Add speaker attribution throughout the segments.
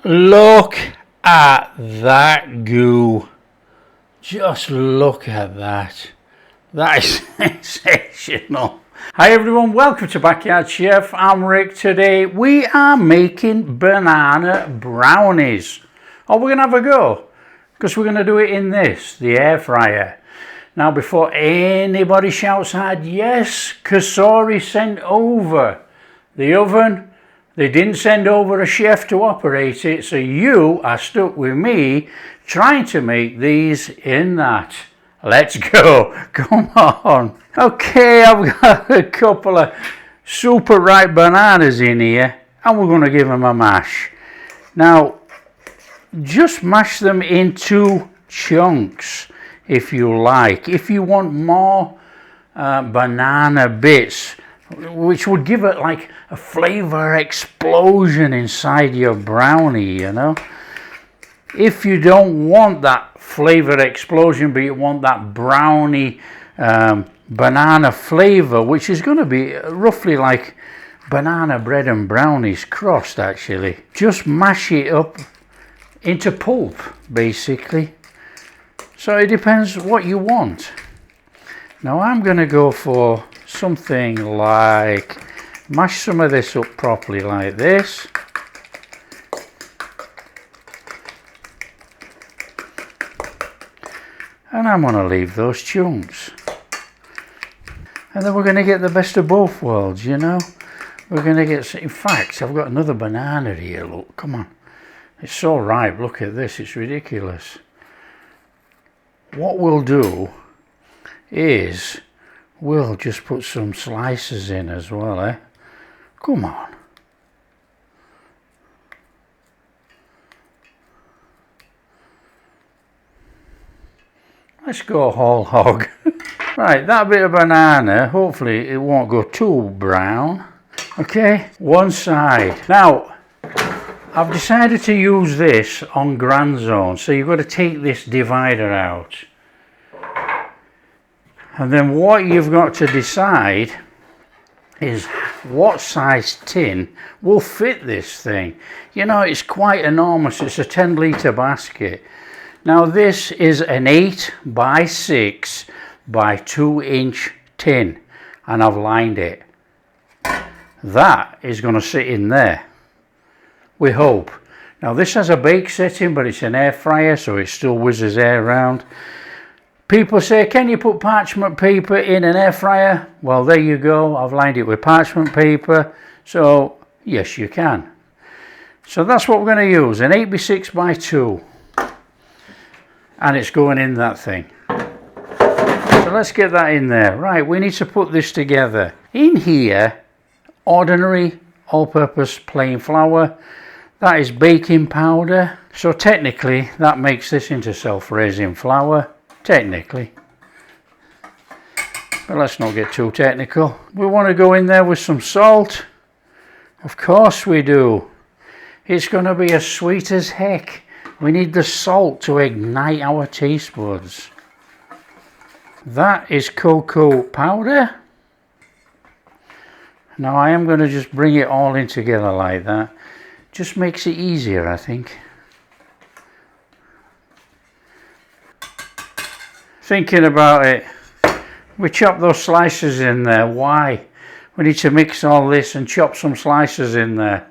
Speaker 1: Look at that goo. Just look at that. That is sensational. Hi everyone, welcome to Backyard Chef. I'm Rick. Today we are making banana brownies. Oh, we're going to have a go because we're going to do it in the air fryer. Now before anybody shouts out, yes, Cosori sent over the oven. They didn't send over a chef to operate it, so you are stuck with me trying to make these in that. Let's go. Come on. Okay, I've got a couple of super ripe bananas in here and we're going to give them a mash. Now, just mash them into chunks if you like. If you want more banana bits, which would give it like a flavor explosion inside your brownie, you know. If you don't want that flavor explosion, but you want that brownie banana flavor, which is going to be roughly like banana bread and brownies crossed actually, just mash it up into pulp basically. So it depends what you want. Now I'm going to go for something like, mash some of this up properly like this. And I'm going to leave those chunks. And then we're going to get the best of both worlds, you know. We're going to get, in fact, I've got another banana here, look, come on. It's so ripe, look at this, it's ridiculous. What we'll do is we'll just put some slices in as well, eh? Come on. Let's go whole hog. Right, that bit of banana, hopefully it won't go too brown. Okay, one side. Now, I've decided to use this on Grand Zone, so you've got to take this divider out. And then what you've got to decide is what size tin will fit this thing. You know, it's quite enormous. It's a 10-litre basket. Now this is an 8 by 6 by 2 inch tin, and I've lined it. That is going to sit in there, we hope. Now this has a bake setting, but it's an air fryer, so it still whizzes air around. People say, can you put parchment paper in an air fryer? Well, there you go. I've lined it with parchment paper. So, yes, you can. So that's what we're going to use, an 8 by 6 by 2. And it's going in that thing. So let's get that in there. Right, we need to put this together. In here, ordinary all-purpose plain flour. That is baking powder. So technically, that makes this into self-raising flour. Technically, but let's not get too technical. We want to go in there with some salt. Of course we do. It's going to be as sweet as heck. We need the salt to ignite our taste buds. That is cocoa powder. Now I am going to just bring it all in together like that. Just makes it easier, I think. Thinking about it, we chop those slices in there. Why? We need to mix all this and chop some slices in there.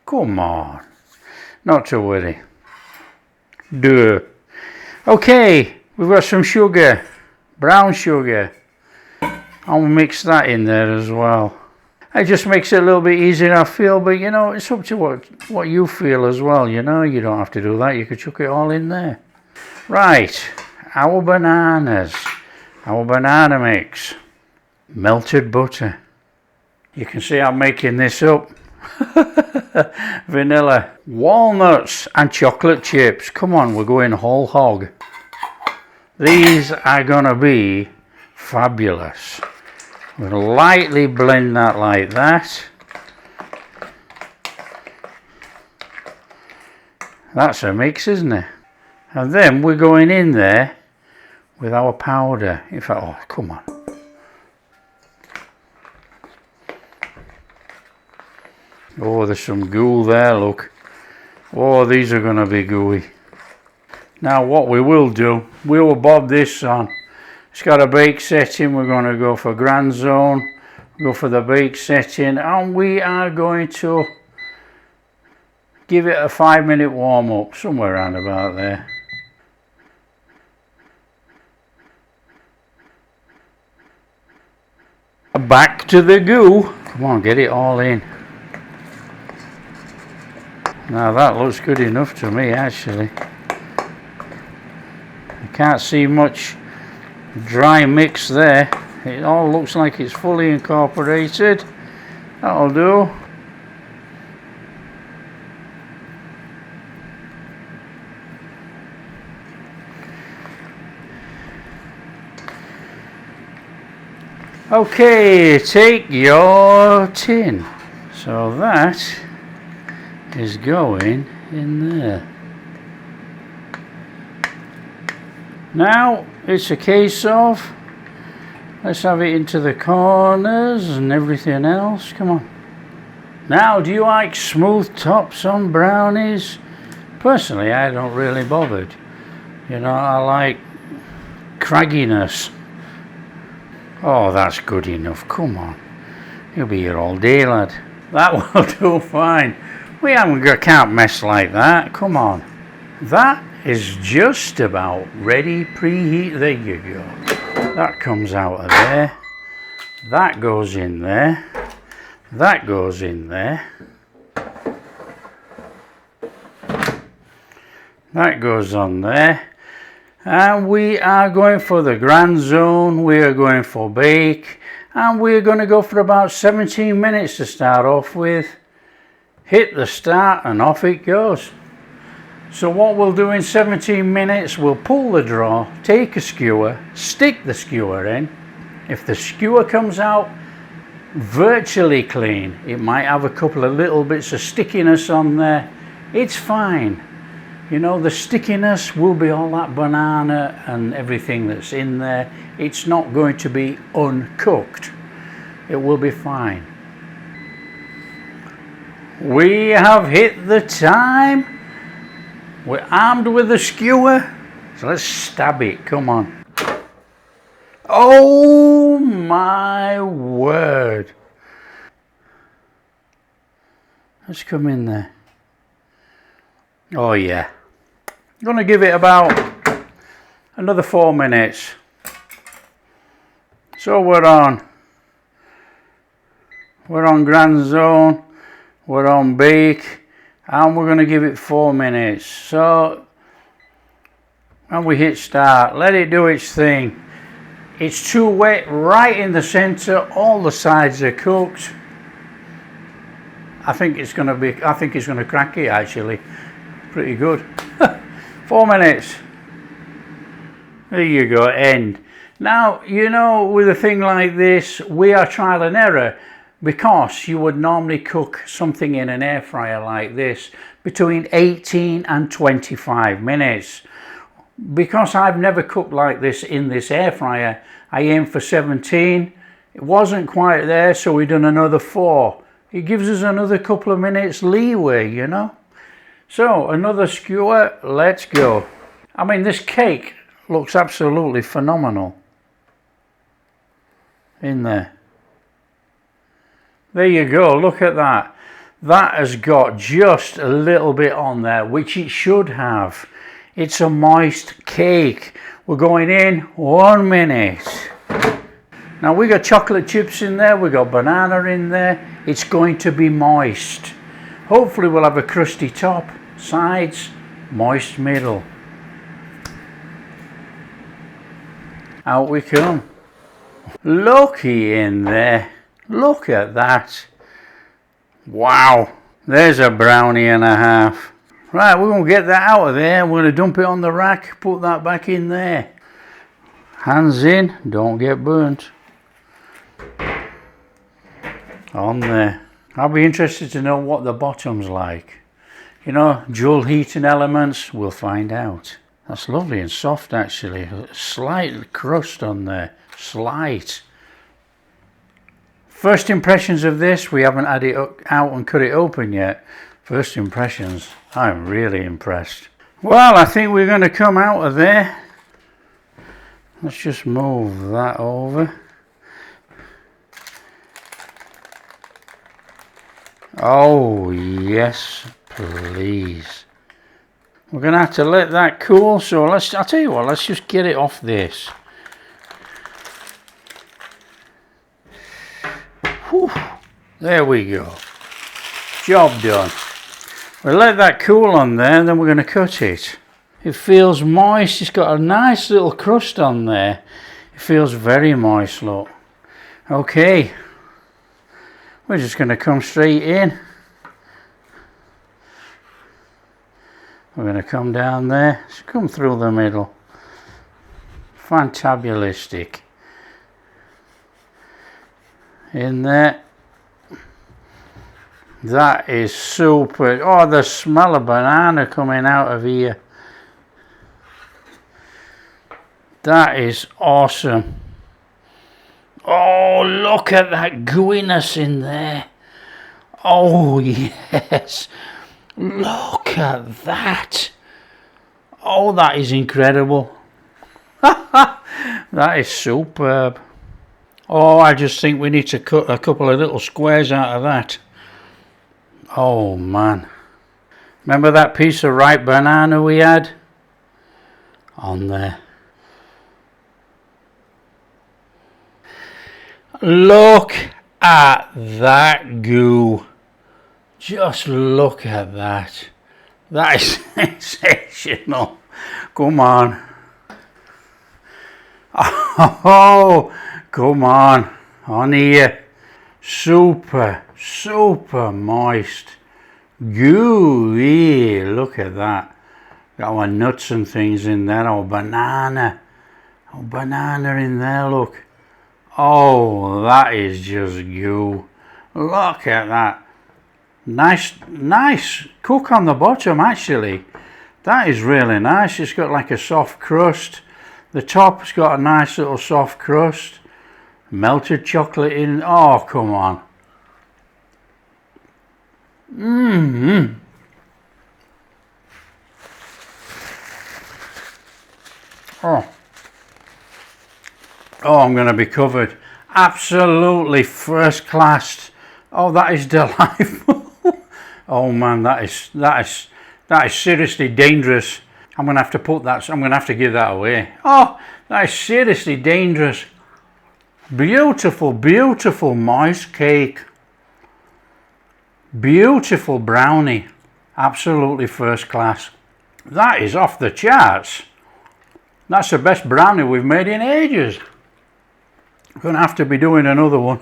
Speaker 1: Come on, not to worry. Duh. Okay, we've got some sugar, brown sugar. I'll mix that in there as well. It just makes it a little bit easier, I feel, but you know, it's up to what you feel as well, you know. You don't have to do that, you could chuck it all in there. Right. Our bananas, our banana mix, melted butter. You can see I'm making this up. Vanilla, walnuts and chocolate chips. Come on, we're going whole hog. These are gonna be fabulous. We're gonna lightly blend that like that. That's a mix, isn't it? And then we're going in there with our powder. In fact, oh, come on. Oh, there's some goo there, look. Oh, these are going to be gooey. Now what we will do, we will bob this on. It's got a bake setting. We're going to go for Grand Zone, go for the bake setting, and we are going to give it a 5-minute warm up, somewhere around about there. Back to the goo. Come on, get it all in. Now that looks good enough to me, actually. I can't see much dry mix there. It all looks like it's fully incorporated. That'll do. Okay, take your tin. So that is going in there. Now it's a case of, let's have it into the corners and everything else. Come on. Now, do you like smooth tops on brownies? Personally, I don't really bothered. You know, I like cragginess. Oh, that's good enough. Come on. You'll be here all day, lad. That will do fine. We can't mess like that. Come on. That is just about ready, preheat. There you go. That comes out of there. That goes in there. That goes in there. That goes on there. And we are going for the Grand Zone. We are going for bake. And we're going to go for about 17 minutes to start off with. Hit the start and off it goes. So what we'll do in 17 minutes, we'll pull the drawer, take a skewer, stick the skewer in. If the skewer comes out virtually clean, it might have a couple of little bits of stickiness on there. It's fine. You know, the stickiness will be all that banana and everything that's in there. It's not going to be uncooked. It will be fine. We have hit the time. We're armed with a skewer. So let's stab it. Come on. Oh my word. Let's come in there. Oh yeah. I'm going to give it about another 4 minutes. So we're on Grand Zone, we're on bake, and we're going to give it 4 minutes. So, and we hit start, let it do its thing. It's too wet right in the center, all the sides are cooked. I think it's going to crack it actually. Pretty good. 4 minutes. There you go, end. Now, you know, with a thing like this, we are trial and error, because you would normally cook something in an air fryer like this between 18 and 25 minutes. Because I've never cooked like this in this air fryer, I aimed for 17. It wasn't quite there, so we done another 4. It gives us another couple of minutes leeway, you know. So, another skewer, let's go. I mean, this cake looks absolutely phenomenal. In there. There you go, look at that. That has got just a little bit on there, which it should have. It's a moist cake. We're going in 1 minute. Now we got chocolate chips in there, we got banana in there. It's going to be moist. Hopefully we'll have a crusty top, sides, moist middle. Out we come. Looky in there. Look at that. Wow. There's a brownie and a half. Right, we're going to get that out of there. We're going to dump it on the rack, put that back in there. Hands in, don't get burnt. On there. I'll be interested to know what the bottom's like. You know, dual heating elements, we'll find out. That's lovely and soft actually. A slight crust on there. Slight. First impressions of this, we haven't had it out and cut it open yet. First impressions, I'm really impressed. Well, I think we're going to come out of there. Let's just move that over. Oh yes, please. We're going to have to let that cool, so I'll tell you what, let's just get it off this. Whew, there we go. Job done. We'll let that cool on there and then we're going to cut it. It feels moist, it's got a nice little crust on there. It feels very moist, look. Okay, we're just going to come straight in. We're going to come down there, just come through the middle. Fantabulistic. In there. That is super. Oh, the smell of banana coming out of here. That is awesome. Oh, look at that gooiness in there. Oh, yes. Look at that. Oh, that is incredible. That is superb. Oh, I just think we need to cut a couple of little squares out of that. Oh, man. Remember that piece of ripe banana we had? On there. Look at that goo. Just look at that. That is sensational. Come on. Oh, come on here. Super moist. Gooey. Look at that. Got our nuts and things in there. Our banana. Our banana in there, look. Oh, that is just goo. Look at that. Nice cook on the bottom, actually. That is really nice. It's got like a soft crust. The top's got a nice little soft crust. Melted chocolate in. Oh, come on. Oh, I'm going to be covered. Absolutely first class. Oh, that is delightful. Oh man, that is seriously dangerous. I'm going to have to put that. I'm going to have to give that away. Oh, that is seriously dangerous. Beautiful, beautiful moist cake. Beautiful brownie. Absolutely first class. That is off the charts. That's the best brownie we've made in ages. I'm going to have to be doing another one.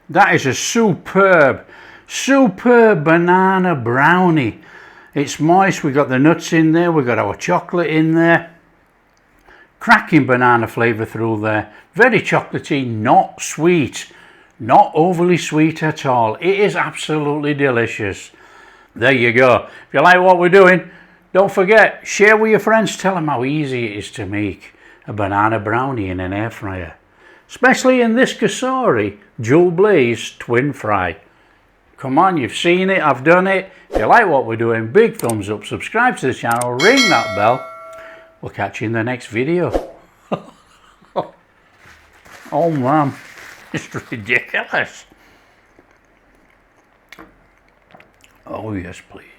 Speaker 1: That is a superb banana brownie. It's moist, we've got the nuts in there, we've got our chocolate in there. Cracking banana flavour through there. Very chocolatey, not sweet. Not overly sweet at all. It is absolutely delicious. There you go. If you like what we're doing, don't forget, share with your friends, tell them how easy it is to make a banana brownie in an air fryer. Especially in this cosori dual blaze twin fry. Come on, you've seen it, I've done it. If you like what we're doing, big thumbs up, subscribe to the channel, ring that bell. We'll catch you in the next video. Oh man, it's ridiculous. Oh yes, please.